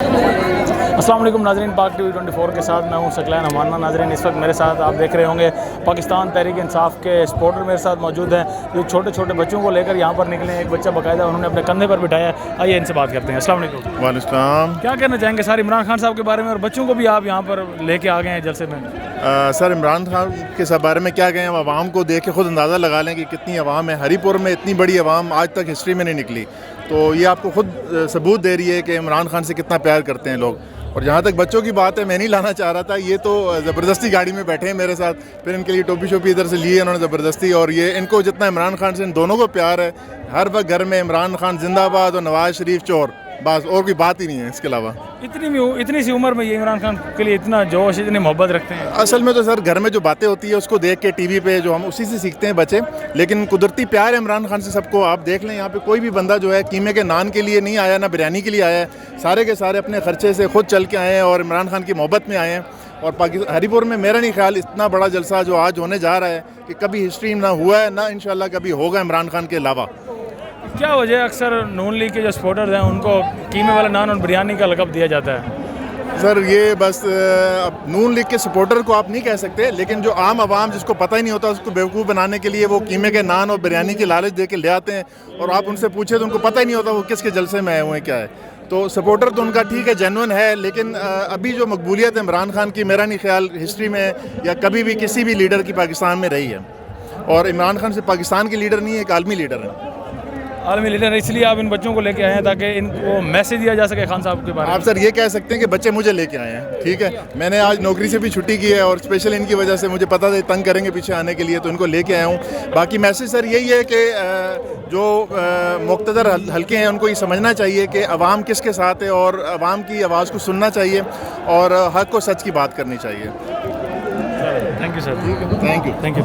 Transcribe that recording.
अस्सलाम वालेकुम नाज़रीन, पाक टीवी 24 के साथ मैं हूं सकलैन हमाना। नाज़रीन, इस वक्त मेरे साथ आप देख रहे होंगे पाकिस्तान तहरीक इंसाफ के सपोर्टर मेरे साथ मौजूद हैं, जो छोटे छोटे बच्चों को लेकर यहां पर निकले हैं। एक बच्चा बाकायदा उन्होंने अपने कंधे पर बिठाया है। आइए इनसे बात करते हैं। अस्सलाम वालेकुम। वालेकुम। क्या कहना चाहेंगे सर इमरान खान साहब के बारे में, और बच्चों को भी आप यहाँ पर लेके आ गए हैं जलसे में? सर, इमरान खान के सब बारे में क्या कहें, अब आवाम को देख के खुद अंदाज़ा लगा लें कि कितनी आवाम है। हरीपुर में इतनी बड़ी आवाम आज तक हिस्ट्री में नहीं निकली, तो ये आपको खुद सबूत दे रही है कि इमरान खान से कितना प्यार करते हैं लोग। और जहाँ तक बच्चों की बात है, मैं नहीं लाना चाह रहा था, ये तो ज़बरदस्ती गाड़ी में बैठे हैं मेरे साथ, फिर इनके लिए टोपी शोपी इधर से लिए इन्होंने ज़बरदस्ती। और ये इनको जितना इमरान खान से इन दोनों को प्यार है, हर वक्त घर में इमरान खान जिंदाबाद और नवाज शरीफ चोर, बस और कोई बात ही नहीं है इसके अलावा। इतनी सी उम्र में ये इमरान खान के लिए इतना जोश, इतनी मोहब्बत रखते हैं? असल में तो सर घर में जो बातें होती है उसको देख के टीवी पे जो हम उसी से सीखते हैं बच्चे, लेकिन कुदरती प्यार है इमरान खान से सबको। आप देख लें, यहाँ पे कोई भी बंदा जो है कीमे के नान के लिए नहीं आया, ना बिरयानी के लिए आया है, सारे के सारे अपने खर्चे से खुद चल के आए हैं और इमरान खान की मोहब्बत में आए हैं। और पाकिस्तान हरीपुर में मेरा नहीं ख्याल इतना बड़ा जलसा जो आज होने जा रहा है कि कभी हिस्ट्री में ना हुआ है, ना इंशाल्लाह कभी होगा इमरान खान के अलावा। क्या वजह अक्सर नून लीग के जो सपोर्टर्स हैं उनको कीमे वाला नान और बिरयानी का लक़ब दिया जाता है? सर ये बस अब नून लीग के सपोर्टर को आप नहीं कह सकते, लेकिन जो आम आवाम जिसको पता ही नहीं होता उसको बेवकूफ़ बनाने के लिए वो कीमे के नान और बिरयानी की लालच दे के ले आते हैं। और आप उनसे पूछे तो उनको पता ही नहीं होता वो किसके जलसे में आए हुए हैं, क्या है। तो सपोर्टर तो उनका ठीक है, जेन्युइन है, लेकिन अभी जो मकबूलियत है इमरान खान की, मेरा नहीं ख्याल हिस्ट्री में या कभी भी किसी भी लीडर की पाकिस्तान में रही है। और इमरान खान से पाकिस्तान के लीडर नहीं है, एक आलमी लीडर है। आलमी लीडर, इसलिए आप इन बच्चों को लेके आए हैं ताकि इनको मैसेज दिया जा सके खान साहब के बारे में? आप सर ये कह सकते हैं कि बच्चे मुझे लेके आए हैं, ठीक है। मैंने आज नौकरी से भी छुट्टी की है और स्पेशल इनकी वजह से मुझे पता था तंग करेंगे पीछे आने के लिए, तो इनको लेके आया हूँ। बाकी मैसेज सर यही है कि जो मुक़्तदर हल्के हैं उनको ये समझना चाहिए कि अवाम किसके साथ है और अवाम की आवाज़ को सुनना चाहिए और हक़ को सच की बात करनी चाहिए। Thank you sir. Thank you. Thank you.